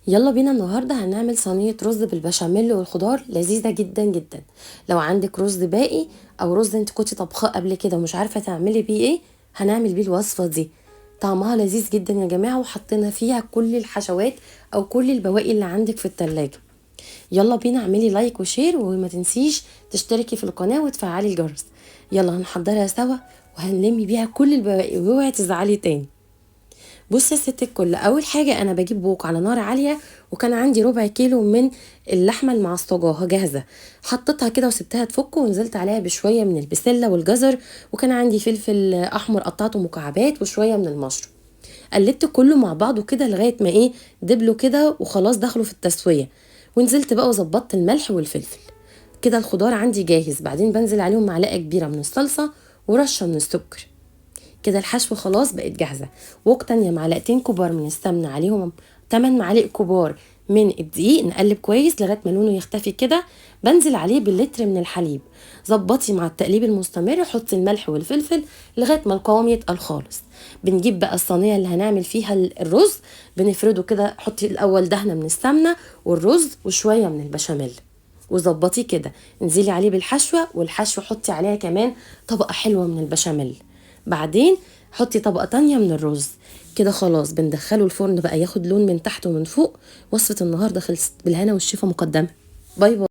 يلا بينا النهاردة هنعمل صينية رز بالبشاميل والخضار لذيذة جدا جدا. لو عندك رز باقي او رز انت كنتي طبخاه قبل كده ومش عارفة تعملي بيه ايه، هنعمل بيه الوصفة دي. طعمها لذيذ جدا يا جماعة، وحطينا فيها كل الحشوات او كل البواقي اللي عندك في التلاجة. يلا بينا اعملي لايك وشير، وما تنسيش تشتركي في القناة وتفعلي الجرس. يلا هنحضرها سوا وهنلمي بيها كل البواقي، واوعي تزعلي تاني. بص يا ست الكل، اول حاجه انا بجيب بوق على نار عاليه، وكان عندي ربع كيلو من اللحمه المعصجاها جاهزه. حطيتها كده وسبتها تفك، ونزلت عليها بشويه من البسله والجزر، وكان عندي فلفل احمر قطعته مكعبات وشويه من المشروم. قلبت كله مع بعضه كده لغايه ما دبلوا كده وخلاص دخلوا في التسويه. ونزلت بقى وظبطت الملح والفلفل. كده الخضار عندي جاهز. بعدين بنزل عليهم معلقه كبيره من الصلصه ورشه من السكر. كده الحشو خلاص بقت جاهزه. ووك تانية معلقتين كبار من السمنه، عليهم 8 معالق كبار من الدقيق. نقلب كويس لغايه ما لونه يختفي كده. بنزل عليه باللتر من الحليب. ظبطي مع التقليب المستمر، حطي الملح والفلفل لغايه ما القوام يتقل خالص. بنجيب بقى الصينيه اللي هنعمل فيها الرز، بنفرده كده. حطي الاول دهنه من السمنه والرز وشويه من البشاميل، وظبطيه كده. انزلي عليه بالحشوه، والحشوه حطي عليها كمان طبقه حلوه من البشاميل. بعدين حطي طبقة تانية من الرز. كده خلاص بندخله الفرن بقى ياخد لون من تحت ومن فوق. وصفة النهاردة خلصت، بالهنا والشفا مقدمة. باي باي.